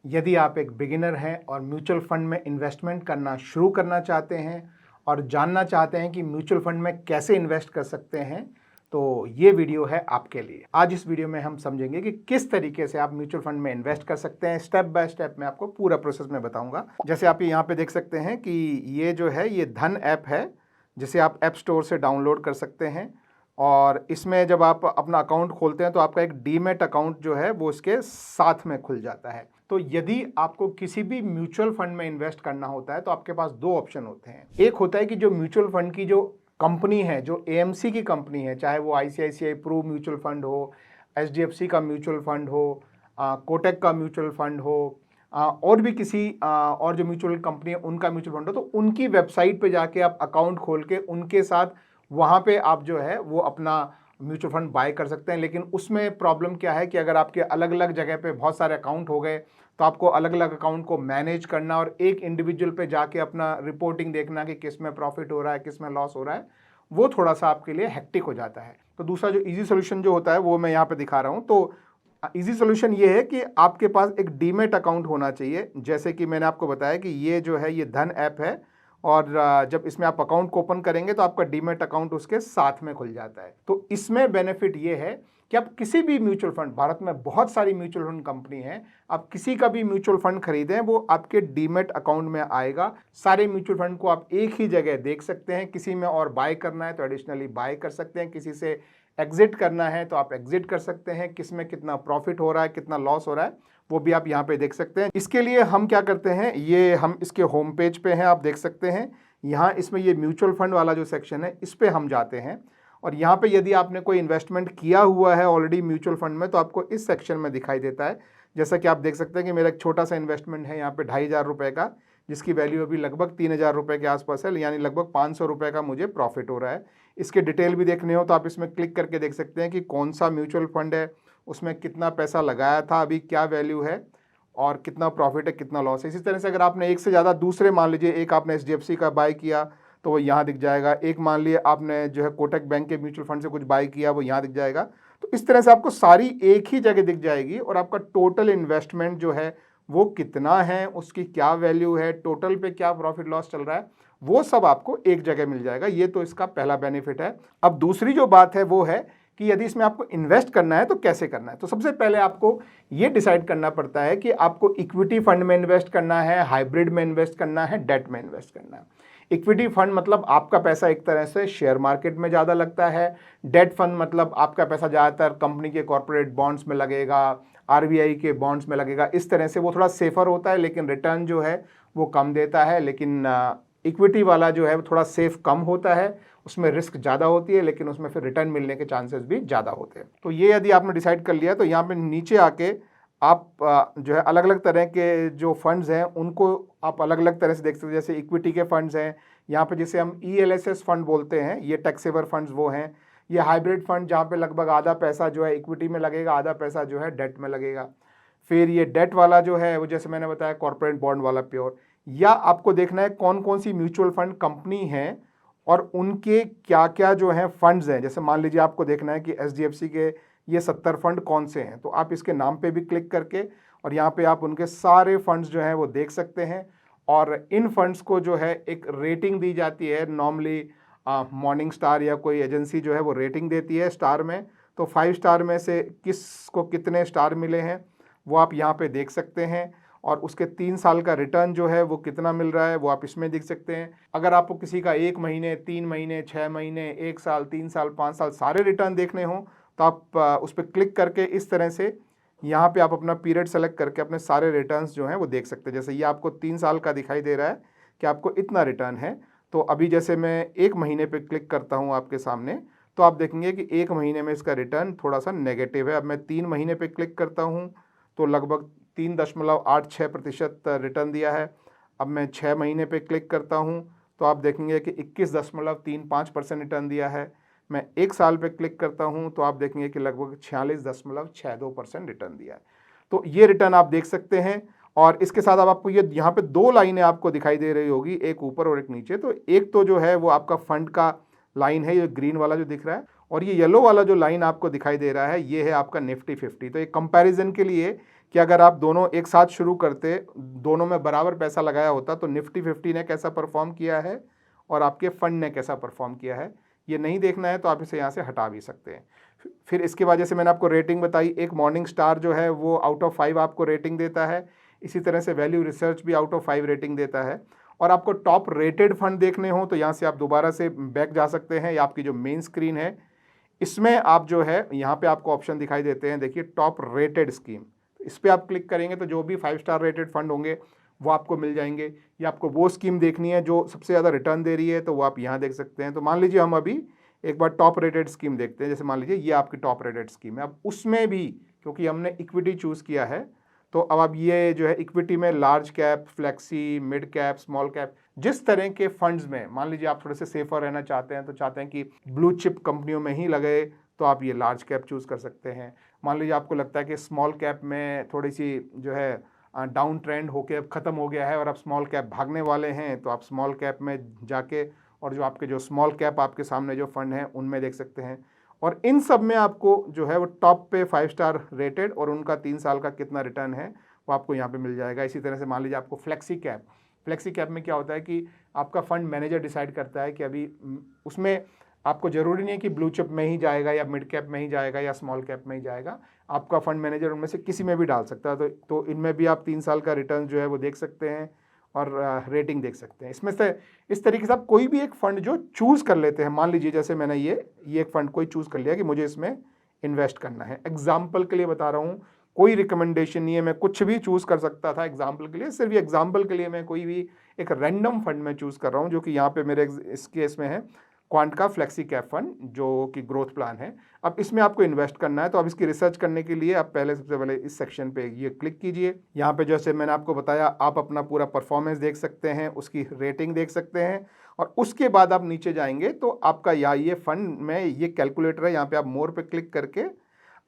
यदि आप एक बिगिनर हैं और म्यूचुअल फंड में इन्वेस्टमेंट करना शुरू करना चाहते हैं और जानना चाहते हैं कि म्यूचुअल फंड में कैसे इन्वेस्ट कर सकते हैं, तो ये वीडियो है आपके लिए। आज इस वीडियो में हम समझेंगे कि किस तरीके से आप म्यूचुअल फंड में इन्वेस्ट कर सकते हैं। स्टेप बाय स्टेप मैं आपको पूरा प्रोसेस में बताऊंगा। जैसे आप यहाँ पे देख सकते हैं कि ये जो है ये धन ऐप है, जिसे आप ऐप स्टोर से डाउनलोड कर सकते हैं। और इसमें जब आप अपना अकाउंट खोलते हैं तो आपका एक डीमैट अकाउंट जो है वो इसके साथ में खुल जाता है। तो यदि आपको किसी भी म्यूचुअल फंड में इन्वेस्ट करना होता है तो आपके पास दो ऑप्शन होते हैं। एक होता है कि जो म्यूचुअल फंड की जो कंपनी है, जो एएमसी की कंपनी है, चाहे वो आईसीआईसीआई प्रू म्यूचुअल फंड हो, एचडीएफसी का म्यूचुअल फंड हो, कोटक का म्यूचुअल फंड हो, और भी किसी और जो म्यूचुअल कंपनी है उनका म्यूचुअल फंड हो, तो उनकी वेबसाइट पे जाके आप अकाउंट खोल के उनके साथ वहाँ पे आप जो है वो अपना म्यूचुअल फंड बाय कर सकते हैं। लेकिन उसमें प्रॉब्लम क्या है कि अगर आपके अलग अलग जगह पे बहुत सारे अकाउंट हो गए तो आपको अलग अलग अकाउंट को मैनेज करना और एक इंडिविजुअल पे जाके अपना रिपोर्टिंग देखना कि किस में प्रॉफिट हो रहा है, किस में लॉस हो रहा है, वो थोड़ा सा आपके लिए हेक्टिक हो जाता है। तो दूसरा जो ईजी सोल्यूशन जो होता है वो मैं यहाँ पे दिखा रहा हूँ। तो ईजी सोल्यूशन ये है कि आपके पास एक डीमैट अकाउंट होना चाहिए। जैसे कि मैंने आपको बताया कि ये जो है ये धन ऐप है, और जब इसमें आप अकाउंट को ओपन करेंगे तो आपका डीमैट अकाउंट उसके साथ में खुल जाता है। तो इसमें बेनिफिट ये है कि आप किसी भी म्यूचुअल फंड, भारत में बहुत सारी म्यूचुअल फंड कंपनी है, आप किसी का भी म्यूचुअल फंड खरीदें वो आपके डीमैट अकाउंट में आएगा। सारे म्यूचुअल फंड को आप एक ही जगह देख सकते हैं। किसी में और बाय करना है तो एडिशनली बाय कर सकते हैं, किसी से एग्जिट करना है तो आप एग्जिट कर सकते हैं, किस में कितना प्रॉफिट हो रहा है, कितना लॉस हो रहा है, वो भी आप यहाँ पे देख सकते हैं। इसके लिए हम क्या करते हैं, ये हम इसके होम पेज पे हैं, आप देख सकते हैं। यहाँ इसमें ये म्यूचुअल फंड वाला जो सेक्शन है इस पे हम जाते हैं, और यहाँ पे यदि आपने कोई इन्वेस्टमेंट किया हुआ है ऑलरेडी म्यूचुअल फंड में तो आपको इस सेक्शन में दिखाई देता है। जैसा कि आप देख सकते हैं कि मेरा एक छोटा सा इन्वेस्टमेंट है यहाँ पे 2500 रुपये का, जिसकी वैल्यू अभी लगभग 3000 रुपये के आसपास है, यानी लगभग 500 रुपये का मुझे प्रॉफिट हो रहा है। इसके डिटेल भी देखने हो तो आप इसमें क्लिक करके देख सकते हैं कि कौन सा म्यूचुअल फंड है, उसमें कितना पैसा लगाया था, अभी क्या वैल्यू है, और कितना प्रॉफिट है, कितना लॉस है। इसी तरह से अगर आपने एक से ज़्यादा दूसरे, मान लीजिए एक आपने एचडीएफसी का बाय किया तो वो यहाँ दिख जाएगा, एक मान लिए आपने जो है कोटक बैंक के म्यूचुअल फंड से कुछ बाय किया वो यहाँ दिख जाएगा। तो इस तरह से आपको सारी एक ही जगह दिख जाएगी, और आपका टोटल इन्वेस्टमेंट जो है वो कितना है, उसकी क्या वैल्यू है, टोटल पे क्या प्रॉफिट लॉस चल रहा है, वो सब आपको एक जगह मिल जाएगा। ये तो इसका पहला बेनिफिट है। अब दूसरी जो बात है वो है कि यदि इसमें आपको इन्वेस्ट करना है तो कैसे करना है। तो सबसे पहले आपको ये डिसाइड करना पड़ता है कि आपको इक्विटी फंड में इन्वेस्ट करना है, हाइब्रिड में इन्वेस्ट करना है, डेट में इन्वेस्ट करना है। इक्विटी फंड मतलब आपका पैसा एक तरह से शेयर मार्केट में ज़्यादा लगता है। डेट फंड मतलब आपका पैसा ज़्यादातर कंपनी के कॉर्पोरेट बॉन्ड्स में लगेगा, आरबीआई के बॉन्ड्स में लगेगा। इस तरह से वो थोड़ा सेफर होता है, लेकिन रिटर्न जो है वो कम देता है। लेकिन इक्विटी वाला जो है वो थोड़ा सेफ कम होता है, उसमें रिस्क ज़्यादा होती है, लेकिन उसमें फिर रिटर्न मिलने के चांसेस भी ज़्यादा होते हैं। तो ये यदि आपने डिसाइड कर लिया तो यहाँ पे नीचे आके आप जो है अलग अलग तरह के जो फंड्स हैं उनको आप अलग अलग तरह से देख सकते हैं। जैसे इक्विटी के फंड्स हैं यहाँ पे, जिसे हम ELSS फंड बोलते हैं, ये टैक्स सेवर फंड्स वो हैं। ये हाइब्रिड फंड जहाँ पे लगभग आधा पैसा जो है इक्विटी में लगेगा, आधा पैसा जो है डेट में लगेगा। फिर ये डेट वाला जो है वो जैसे मैंने बताया कॉर्पोरेट बॉन्ड वाला प्योर। या आपको देखना है कौन कौन सी म्यूचुअल फंड कंपनी है और उनके क्या क्या जो है फंड्स हैं। जैसे मान लीजिए आपको देखना है कि एचडीएफसी के ये 70 फंड कौन से हैं, तो आप इसके नाम पे भी क्लिक करके और यहाँ पे आप उनके सारे फंड्स जो हैं वो देख सकते हैं। और इन फंड्स को जो है एक रेटिंग दी जाती है, नॉर्मली मॉर्निंग स्टार या कोई एजेंसी जो है वो रेटिंग देती है स्टार में। तो 5 स्टार में से किसको कितने स्टार मिले हैं वो आप यहाँ पे देख सकते हैं, और उसके 3 साल का रिटर्न जो है वो कितना मिल रहा है वो आप इसमें देख सकते हैं। अगर आपको किसी का 1 महीने, 3 महीने, 6 महीने, 1 साल, 3 साल, 5 साल सारे रिटर्न देखने हों तो आप उस पर क्लिक करके इस तरह से यहाँ पे आप अपना पीरियड सेलेक्ट करके अपने सारे रिटर्न्स जो हैं वो देख सकते हैं। जैसे ये आपको 3 साल का दिखाई दे रहा है कि आपको इतना रिटर्न है। तो अभी जैसे मैं 1 महीने पे क्लिक करता हूँ आपके सामने, तो आप देखेंगे कि 1 महीने में इसका रिटर्न थोड़ा सा नेगेटिव है। अब मैं 3 महीने पे क्लिक करता हूँ तो लगभग 3.86% रिटर्न दिया है। अब मैं 6 महीने पे क्लिक करता हूँ तो आप देखेंगे कि 21.35% रिटर्न दिया है। मैं 1 साल पे क्लिक करता हूँ तो आप देखेंगे कि लगभग 46.62% रिटर्न दिया है। तो ये रिटर्न आप देख सकते हैं। और इसके साथ अब आपको ये यहाँ पे 2 लाइनें आपको दिखाई दे रही होगी, एक ऊपर और एक नीचे। तो एक तो जो है वो आपका फंड का लाइन है, ये ग्रीन वाला जो दिख रहा है, और ये येलो वाला जो लाइन आपको दिखाई दे रहा है ये है आपका निफ्टी 50। तो एक कंपैरिजन के लिए कि अगर आप दोनों एक साथ शुरू करते, दोनों में बराबर पैसा लगाया होता, तो निफ्टी 50 ने कैसा परफॉर्म किया है और आपके फंड ने कैसा परफॉर्म किया है, ये नहीं देखना है तो आप इसे यहाँ से हटा भी सकते हैं। फिर इसके बाद जैसे मैंने आपको रेटिंग बताई, एक मॉर्निंग स्टार जो है वो आउट ऑफ 5 आपको रेटिंग देता है। इसी तरह से वैल्यू रिसर्च भी आउट ऑफ 5 रेटिंग देता है। और आपको टॉप रेटेड फंड देखने हो तो यहाँ से आप दोबारा से बैक जा सकते हैं, या आपकी जो मेन स्क्रीन है इसमें आप जो है यहाँ पे आपको ऑप्शन दिखाई देते हैं, देखिए टॉप रेटेड स्कीम, इस पर आप क्लिक करेंगे तो जो भी 5 स्टार रेटेड फंड होंगे वो आपको मिल जाएंगे। या आपको वो स्कीम देखनी है जो सबसे ज़्यादा रिटर्न दे रही है तो वो आप यहाँ देख सकते हैं। तो मान लीजिए हम अभी एक बार टॉप रेटेड स्कीम देखते हैं, जैसे मान लीजिए ये आपकी टॉप रेटेड स्कीम है। अब उसमें भी क्योंकि हमने इक्विटी चूज़ किया है तो अब आप ये जो है इक्विटी में large cap, flexi, mid cap, small cap, जिस तरह के फंड्स में मान लीजिए आप थोड़े से सेफर रहना चाहते हैं, तो चाहते हैं कि ब्लू चिप कंपनियों में ही लगे, तो आप ये लार्ज कैप चूज़ कर सकते हैं। मान लीजिए आपको लगता है कि स्मॉल कैप में थोड़ी सी जो है डाउन ट्रेंड होके अब ख़त्म हो गया है और आप स्मॉल कैप भागने वाले हैं, तो आप स्मॉल कैप में जाके और जो आपके जो स्मॉल कैप आपके सामने जो फंड हैं उनमें देख सकते हैं। और इन सब में आपको जो है वो टॉप पे 5 स्टार रेटेड और उनका 3 साल का कितना रिटर्न है वो आपको यहाँ पे मिल जाएगा। इसी तरह से मान लीजिए आपको फ्लेक्सी कैप में क्या होता है कि आपका फंड मैनेजर डिसाइड करता है कि अभी उसमें आपको ज़रूरी नहीं है कि ब्लू चिप में ही जाएगा या मिड कैप में ही जाएगा या स्मॉल कैप में ही जाएगा, आपका फंड मैनेजर उनमें से किसी में भी डाल सकता है। तो इनमें भी आप 3 साल का रिटर्न जो है वो देख सकते हैं और रेटिंग देख सकते हैं। इसमें से इस तरीके से आप कोई भी एक फ़ंड जो चूज़ कर लेते हैं, मान लीजिए जैसे मैंने ये एक फ़ंड कोई चूज़ कर लिया कि मुझे इसमें इन्वेस्ट करना है, एग्जाम्पल के लिए बता रहा हूँ, कोई रिकमेंडेशन नहीं है, मैं कुछ भी चूज़ कर सकता था एग्जाम्पल के लिए, सिर्फ एग्जाम्पल के लिए मैं कोई भी एक रैंडम फंड में चूज़ कर रहा हूँ, जो कि यहाँ पे मेरे इस केस में है क्वांट का फ्लेक्सी कैप फंड जो कि ग्रोथ प्लान है। अब इसमें आपको इन्वेस्ट करना है, तो अब इसकी रिसर्च करने के लिए आप पहले सबसे पहले इस सेक्शन पे ये क्लिक कीजिए। यहाँ पे जैसे मैंने आपको बताया, आप अपना पूरा परफॉर्मेंस देख सकते हैं, उसकी रेटिंग देख सकते हैं, और उसके बाद आप नीचे जाएंगे तो आपका ये फंड में ये कैलकुलेटर है, यहाँ पे आप मोर पे क्लिक करके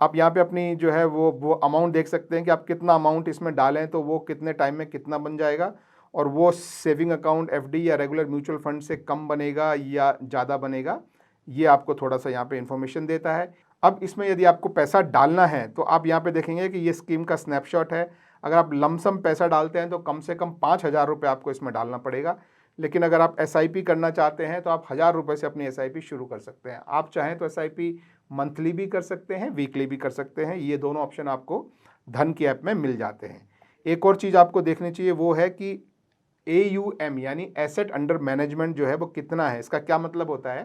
आप यहाँ पे अपनी जो है वो अमाउंट देख सकते हैं कि आप कितना अमाउंट इसमें डालें तो वो कितने टाइम में कितना बन जाएगा, और वो सेविंग अकाउंट, एफडी या रेगुलर म्यूचुअल फंड से कम बनेगा या ज़्यादा बनेगा, ये आपको थोड़ा सा यहाँ पे इन्फॉर्मेशन देता है। अब इसमें यदि आपको पैसा डालना है तो आप यहाँ पे देखेंगे कि ये स्कीम का स्नैपशॉट है। अगर आप लमसम पैसा डालते हैं तो कम से कम 5,000 रुपये आपको इसमें डालना पड़ेगा, लेकिन अगर आप SIP करना चाहते हैं तो आप 1,000 रुपये से अपनी SIP शुरू कर सकते हैं। आप चाहें तो SIP मंथली भी कर सकते हैं, वीकली भी कर सकते हैं, ये दोनों ऑप्शन आपको धन की ऐप में मिल जाते हैं। एक और चीज़ आपको देखनी चाहिए वो है कि AUM यानी एसेट अंडर मैनेजमेंट जो है वो कितना है। इसका क्या मतलब होता है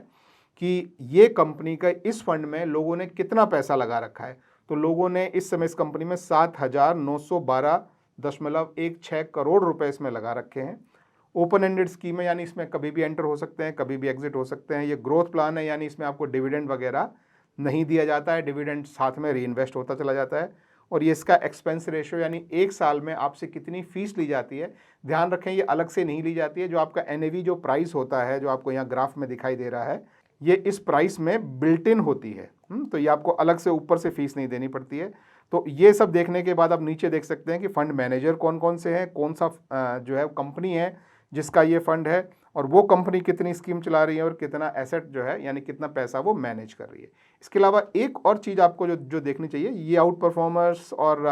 कि ये कंपनी का इस फंड में लोगों ने कितना पैसा लगा रखा है। तो लोगों ने इस समय इस कंपनी में 7,912.16 करोड़ रुपए इसमें लगा रखे हैं। ओपन एंडेड स्कीम है, यानी इसमें कभी भी एंटर हो सकते हैं, कभी भी एग्जिट हो सकते हैं। ये ग्रोथ प्लान है, यानी इसमें आपको डिविडेंड वगैरह नहीं दिया जाता है, डिविडेंड साथ में रीइन्वेस्ट होता चला जाता है। और ये इसका एक्सपेंस रेशियो यानी एक साल में आपसे कितनी फीस ली जाती है, ध्यान रखें ये अलग से नहीं ली जाती है। जो आपका NAV जो प्राइस होता है, जो आपको यहाँ ग्राफ में दिखाई दे रहा है, ये इस प्राइस में बिल्ट इन होती है। तो ये आपको अलग से ऊपर से फीस नहीं देनी पड़ती है। तो ये सब देखने के बाद आप नीचे देख सकते हैं कि फंड मैनेजर कौन कौन से हैं, कौन सा जो है कंपनी है जिसका ये फंड है, और वो कंपनी कितनी स्कीम चला रही है और कितना एसेट जो है यानी कितना पैसा वो मैनेज कर रही है। इसके अलावा एक और चीज़ आपको जो देखनी चाहिए, ये आउट परफॉर्मर्स और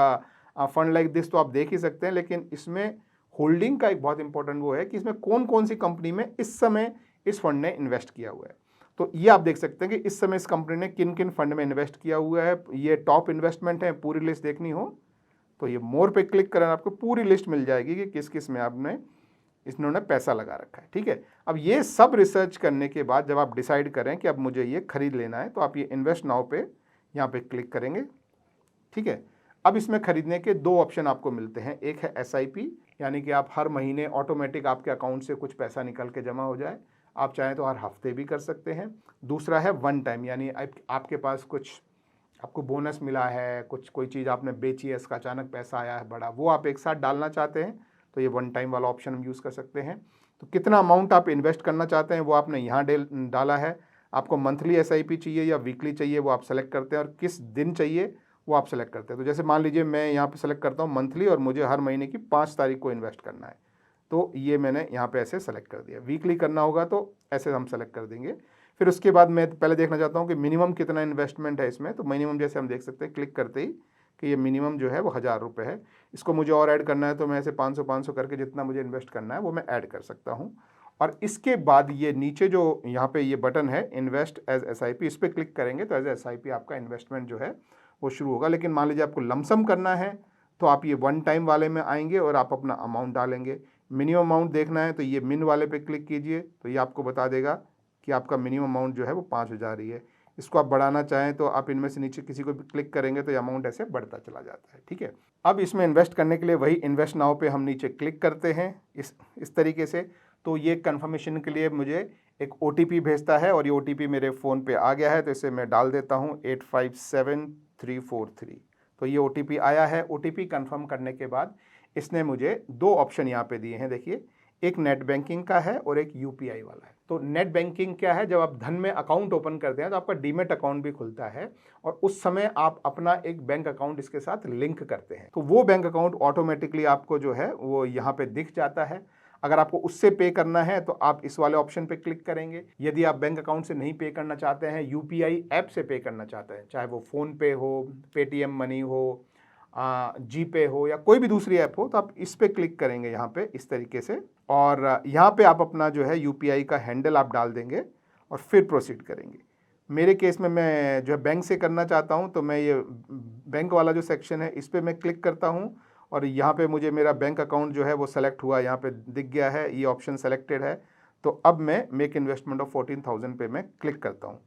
फंड लाइक दिस तो आप देख ही सकते हैं, लेकिन इसमें होल्डिंग का एक बहुत इंपॉर्टेंट वो है कि इसमें कौन कौन सी कंपनी में इस समय इस फंड ने इन्वेस्ट किया हुआ है। तो ये आप देख सकते हैं कि इस समय इस कंपनी ने किन किन फंड में इन्वेस्ट किया हुआ है। ये टॉप इन्वेस्टमेंट है, पूरी लिस्ट देखनी हो तो ये मोर पे क्लिक करें, आपको पूरी लिस्ट मिल जाएगी कि किस किस में आपने इन्होंने पैसा लगा रखा है। ठीक है, अब ये सब रिसर्च करने के बाद जब आप डिसाइड करें कि अब मुझे ये खरीद लेना है, तो आप ये इन्वेस्ट नाउ पे यहाँ पे क्लिक करेंगे। ठीक है, अब इसमें खरीदने के 2 ऑप्शन आपको मिलते हैं। एक है SIP, यानी कि आप हर महीने ऑटोमेटिक आपके अकाउंट से कुछ पैसा निकल के जमा हो जाए, आप चाहें तो हर हफ्ते भी कर सकते हैं। दूसरा है वन टाइम, यानी आपके पास कुछ आपको बोनस मिला है, कुछ कोई चीज़ आपने बेची है, इसका अचानक पैसा आया है बड़ा, वो आप एक साथ डालना चाहते हैं तो ये वन टाइम वाला ऑप्शन हम यूज़ कर सकते हैं। तो कितना अमाउंट आप इन्वेस्ट करना चाहते हैं वो आपने यहाँ डाला है। आपको मंथली SIP चाहिए या वीकली चाहिए वो आप सेलेक्ट करते हैं, और किस दिन चाहिए वो आप सेलेक्ट करते हैं। तो जैसे मान लीजिए मैं यहाँ पे सेलेक्ट करता हूँ मंथली, और मुझे हर महीने की 5 तारीख को इन्वेस्ट करना है, तो ये मैंने यहाँ पे ऐसे सेलेक्ट कर दिया। वीकली करना होगा तो ऐसे हम सेलेक्ट कर देंगे। फिर उसके बाद मैं पहले देखना चाहता हूँ कि मिनिमम कितना इन्वेस्टमेंट है इसमें, तो मिनिमम जैसे हम देख सकते हैं क्लिक करते ही कि ये मिनिमम जो है वो 1000 रुपये है। इसको मुझे और ऐड करना है तो मैं ऐसे 500 करके जितना मुझे इन्वेस्ट करना है वो मैं ऐड कर सकता हूँ। और इसके बाद ये नीचे जो यहाँ पे ये बटन है इन्वेस्ट एज SIP, इस पर क्लिक करेंगे तो एज SIP आपका इन्वेस्टमेंट जो है वो शुरू होगा। लेकिन मान लीजिए आपको लमसम करना है तो आप ये 1 टाइम वाले में आएंगे और आप अपना अमाउंट डालेंगे। मिनिमम अमाउंट देखना है तो ये मिन वाले पे क्लिक कीजिए तो ये आपको बता देगा कि आपका मिनिमम अमाउंट जो है वो 5000 ही है। इसको आप बढ़ाना चाहें तो आप इनमें से नीचे किसी को भी क्लिक करेंगे तो ये अमाउंट ऐसे बढ़ता चला जाता है। ठीक है, अब इसमें इन्वेस्ट करने के लिए वही इन्वेस्ट नाउ पे हम नीचे क्लिक करते हैं इस तरीके से। तो ये कन्फर्मेशन के लिए मुझे एक OTP भेजता है और ये OTP मेरे फ़ोन पे आ गया है तो इसे मैं डाल देता हूँ 857343। तो ये OTP आया है। OTP कंफर्म करने के बाद इसने मुझे 2 ऑप्शन यहाँ पे दिए हैं, देखिए, एक नेट बैंकिंग का है और एक UPI वाला है। तो नेट बैंकिंग क्या है, जब आप धन में अकाउंट ओपन करते हैं तो आपका डीमेट अकाउंट भी खुलता है और उस समय आप अपना एक बैंक अकाउंट इसके साथ लिंक करते हैं। तो वो बैंक अकाउंट ऑटोमेटिकली आपको जो है वो यहाँ पे दिख जाता है। अगर आपको उससे पे करना है तो आप इस वाले ऑप्शन पे क्लिक करेंगे। यदि आप बैंक अकाउंट से नहीं पे करना चाहते हैं, UPI ऐप से पे करना चाहते हैं, चाहे वो फ़ोन पे हो, पेटीएम मनी हो, GPay हो या कोई भी दूसरी ऐप हो, तो आप इस पे क्लिक करेंगे यहाँ पे इस तरीके से और यहाँ पे आप अपना जो है UPI का हैंडल आप डाल देंगे और फिर प्रोसीड करेंगे। मेरे केस में मैं जो है बैंक से करना चाहता हूँ तो मैं ये बैंक वाला जो सेक्शन है इस पर मैं क्लिक करता हूँ और यहाँ पे मुझे मेरा बैंक अकाउंट जो है वो सेलेक्ट हुआ, यहाँ पे दिख गया है, ये ऑप्शन सेलेक्टेड है। तो अब मैं मेक इन्वेस्टमेंट ऑफ 14,000 पे मैं क्लिक करता हूँ।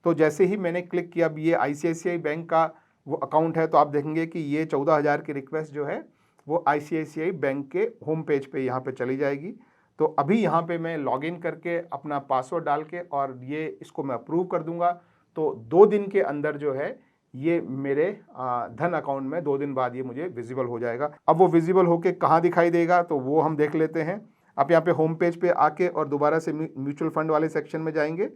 तो जैसे ही मैंने क्लिक किया, अब ये ICICI बैंक का वो अकाउंट है तो आप देखेंगे कि ये 14,000 की रिक्वेस्ट जो है वो ICICI बैंक के होम पेज पे यहाँ पे चली जाएगी। तो अभी यहाँ पे मैं लॉगिन करके अपना पासवर्ड डाल के और ये इसको मैं अप्रूव कर दूंगा तो 2 दिन के अंदर जो है ये मेरे धन अकाउंट में 2 दिन बाद ये मुझे विजिबल हो जाएगा। अब वो विजिबल होके कहाँ दिखाई देगा तो वो हम देख लेते हैं। आप यहाँ पे होम पेज पे आके और दोबारा से म्यूचुअल फंड वाले सेक्शन में जाएंगे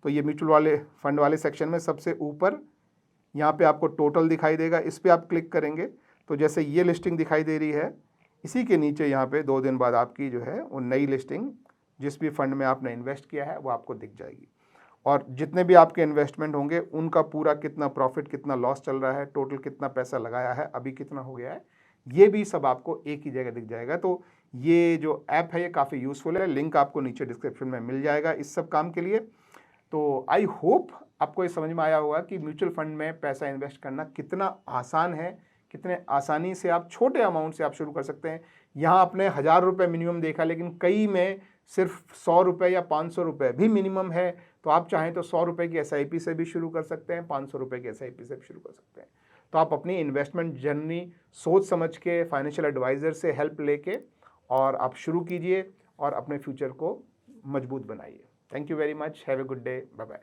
तो ये म्यूचुअल वाले फंड वाले सेक्शन में सबसे ऊपर यहाँ पे आपको टोटल दिखाई देगा, इस पर आप क्लिक करेंगे तो जैसे ये लिस्टिंग दिखाई दे रही है, इसी के नीचे यहाँ पे 2 दिन बाद आपकी जो है वो नई लिस्टिंग जिस भी फंड में आपने इन्वेस्ट किया है वो आपको दिख जाएगी और जितने भी आपके इन्वेस्टमेंट होंगे उनका पूरा कितना प्रॉफिट, कितना लॉस चल रहा है, टोटल कितना पैसा लगाया है, अभी कितना हो गया है, ये भी सब आपको एक ही जगह दिख जाएगा। तो ये जो ऐप है ये काफ़ी यूज़फुल है। लिंक आपको नीचे डिस्क्रिप्शन में मिल जाएगा इस सब काम के लिए। तो आई होप आपको ये समझ में आया होगा कि म्यूचुअल फंड में पैसा इन्वेस्ट करना कितना आसान है, कितने आसानी से आप छोटे अमाउंट से आप शुरू कर सकते हैं। यहाँ आपने 1000 रुपये मिनिमम देखा, लेकिन कई में सिर्फ 100 रुपये या 500 रुपये भी मिनिमम है। तो आप चाहें तो 100 रुपये की SIP से भी शुरू कर सकते हैं, 500 रुपये की SIP से भी शुरू कर सकते हैं। तो आप अपनी इन्वेस्टमेंट जर्नी सोच समझ के फाइनेंशियल एडवाइज़र से हेल्प लेके और आप शुरू कीजिए और अपने फ्यूचर को मजबूत बनाइए। Thank you very much, have a good day, bye bye.